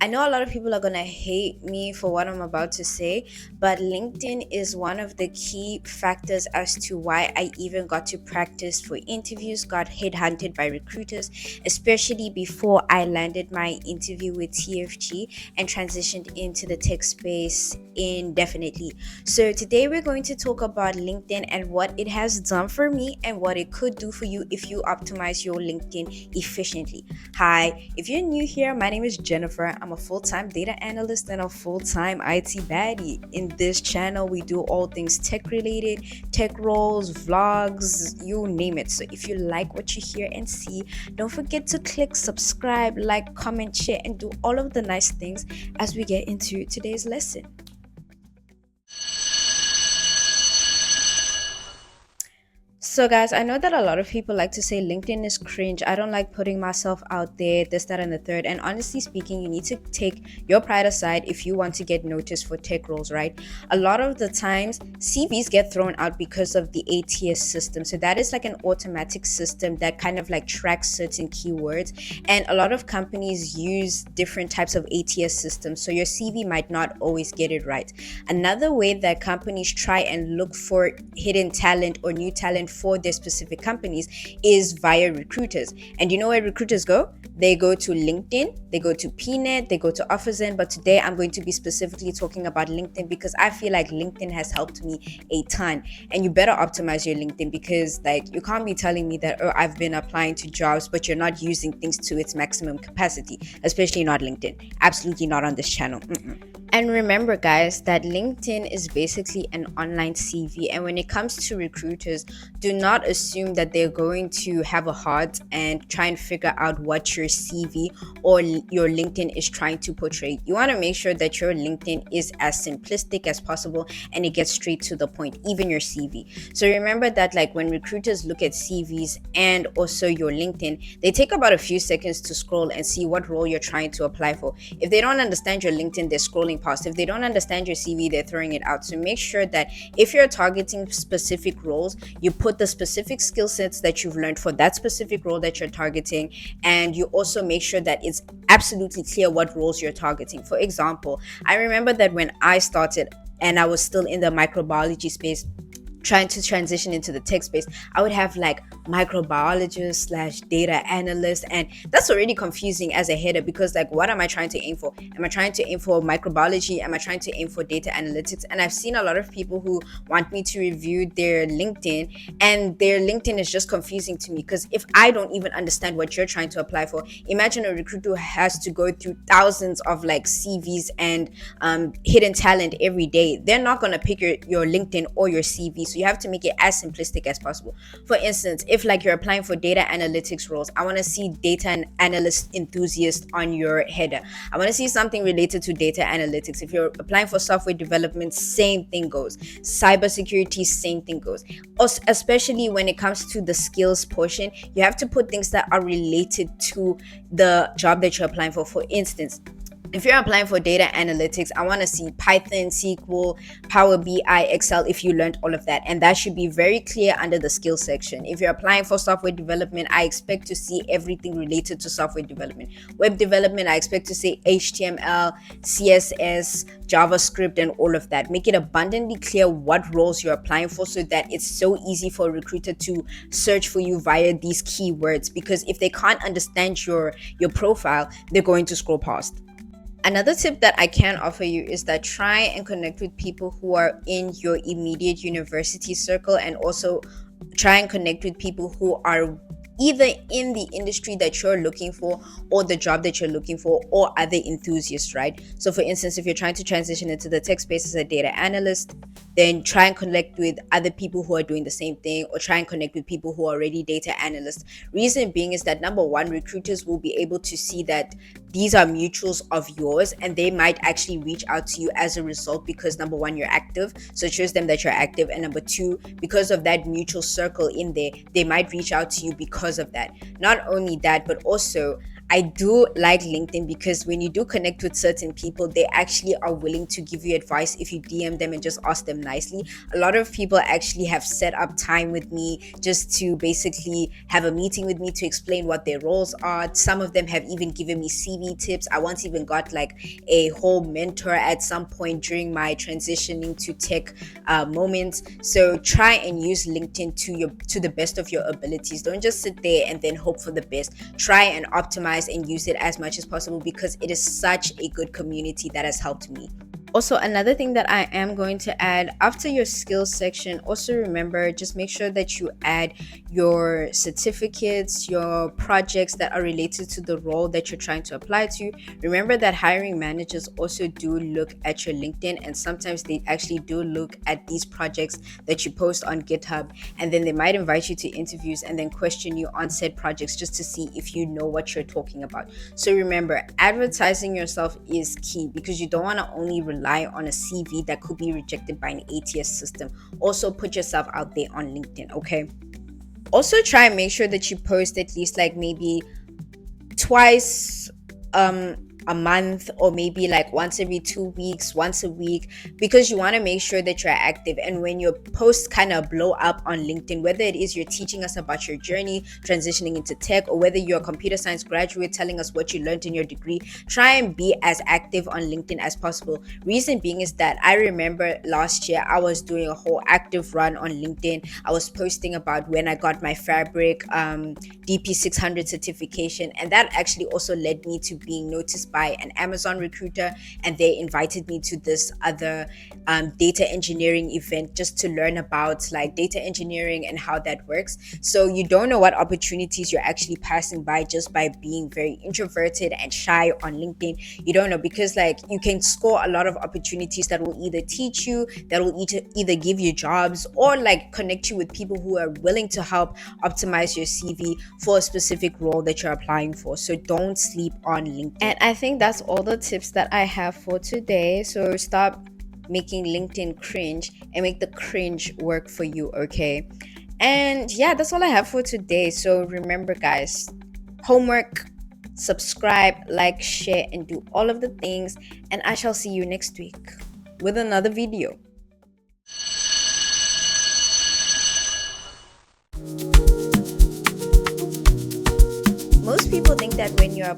I know a lot of people are going to hate me for what I'm about to say, but LinkedIn is one of the key factors as to why I even got to practice for interviews, got headhunted by recruiters, especially before I landed my interview with TFG and transitioned into the tech space indefinitely. So, today we're going to talk about LinkedIn and what it has done for me and what it could do for you if you optimize your LinkedIn efficiently. Hi, if you're new here, my name is Jennifer. I'm a full-time data analyst and a full-time IT baddie. In this channel, we do all things tech related, tech roles, vlogs, you name it. So if you like what you hear and see, don't forget to click subscribe, like, comment, share, and do all of the nice things as we get into today's lesson. So, guys, I know that a lot of people like to say LinkedIn is cringe. I don't like putting myself out there, this, that, and the third. And honestly speaking, you need to take your pride aside if you want to get noticed for tech roles, right? A lot of the times, CVs get thrown out because of the ATS system. So, that is like an automatic system that kind of like tracks certain keywords. And a lot of companies use different types of ATS systems. So, your CV might not always get it right. Another way that companies try and look for hidden talent or new talent for their specific companies is via recruiters. And you know where recruiters go? They go to LinkedIn, they go to PNet, they go to OfferZen. But today I'm going to be specifically talking about LinkedIn because I feel like LinkedIn has helped me a ton. And you better optimize your LinkedIn because like you can't be telling me that, oh, I've been applying to jobs, but you're not using things to its maximum capacity, especially not LinkedIn. Absolutely not on this channel. And remember, guys, that LinkedIn is basically an online CV. And when it comes to recruiters, do not assume that they're going to have a heart and try and figure out what your CV or your LinkedIn is trying to portray. You want to make sure that your LinkedIn is as simplistic as possible and it gets straight to the point, even your CV. So remember that like when recruiters look at CVs and also your LinkedIn, they take about a few seconds to scroll and see what role you're trying to apply for. If they don't understand your LinkedIn, they're scrolling past. If they don't understand your CV, they're throwing it out. So make sure that if you're targeting specific roles, you put the specific skill sets that you've learned for that specific role that you're targeting, and you also make sure that it's absolutely clear what roles you're targeting. For example, I remember that when I started and I was still in the microbiology space, trying to transition into the tech space, I would have like microbiologist slash data analyst, and that's already confusing as a header because like what am I trying to aim for? Am I trying to aim for microbiology? Am I trying to aim for data analytics? And I've seen a lot of people who want me to review their LinkedIn, and their LinkedIn is just confusing to me because if I don't even understand what you're trying to apply for, imagine a recruiter who has to go through thousands of like CVs and hidden talent every day. They're not going to pick your LinkedIn or your CV. So you have to make it as simplistic as possible. For instance, if like you're applying for data analytics roles, I want to see data and analyst enthusiast on your header. I want to see something related to data analytics. If you're applying for software development, same thing goes. Cybersecurity, same thing goes. Also, especially when it comes to the skills portion, you have to put things that are related to the job that you're applying for. For instance, if you're applying for data analytics, I want to see Python, SQL, Power BI, Excel, if you learned all of that. And that should be very clear under the skills section. If you're applying for software development, I expect to see everything related to software development. Web development, I expect to see HTML, CSS, JavaScript, and all of that. Make it abundantly clear what roles you're applying for so that it's so easy for a recruiter to search for you via these keywords. Because if they can't understand your profile, they're going to scroll past. Another tip that I can offer you is that try and connect with people who are in your immediate university circle, and also try and connect with people who are either in the industry that you're looking for or the job that you're looking for, or other enthusiasts, right? So for instance, if you're trying to transition into the tech space as a data analyst, then try and connect with other people who are doing the same thing, or try and connect with people who are already data analysts. Reason being is that number one, recruiters will be able to see that these are mutuals of yours, and they might actually reach out to you as a result because number one, you're active, so it shows them that you're active, and number two, because of that mutual circle in there, they might reach out to you because of that. Not only that, but also I do like LinkedIn because when you do connect with certain people, they actually are willing to give you advice if you DM them and just ask them nicely. A lot of people actually have set up time with me just to basically have a meeting with me to explain what their roles are. Some of them have even given me CV tips. I once even got like a whole mentor at some point during my transitioning to tech moments. So try and use LinkedIn to the best of your abilities. Don't just sit there and then hope for the best. Try and optimize and use it as much as possible because it is such a good community that has helped me. Also, another thing that I am going to add after your skills section, also remember, just make sure that you add your certificates, your projects that are related to the role that you're trying to apply to. Remember that hiring managers also do look at your LinkedIn, and sometimes they actually do look at these projects that you post on GitHub, and then they might invite you to interviews and then question you on said projects just to see if you know what you're talking about. So remember, advertising yourself is key because you don't want to only rely on a CV that could be rejected by an ATS system. Also put yourself out there on LinkedIn, okay? Also try and make sure that you post at least like maybe twice a month, or maybe like once every 2 weeks, once a week, because you want to make sure that you're active. And when your posts kind of blow up on LinkedIn, whether it is you're teaching us about your journey transitioning into tech, or whether you're a computer science graduate telling us what you learned in your degree, try and be as active on LinkedIn as possible. Reason being is that I remember last year I was doing a whole active run on LinkedIn. I was posting about when I got my Fabric DP600 certification, and that actually also led me to being noticed by an Amazon recruiter, and they invited me to this other data engineering event just to learn about like data engineering and how that works. So you don't know what opportunities you're actually passing by just by being very introverted and shy on LinkedIn. You don't know, because like you can score a lot of opportunities that will either teach you, that will either give you jobs, or like connect you with people who are willing to help optimize your CV for a specific role that you're applying for. So don't sleep on LinkedIn. And I think that's all the tips that I have for today. So stop making LinkedIn cringe and make the cringe work for you, okay? And yeah, that's all I have for today. So remember, guys, homework, subscribe, like, share, and do all of the things. And I shall see you next week with another video. Most people think that when you're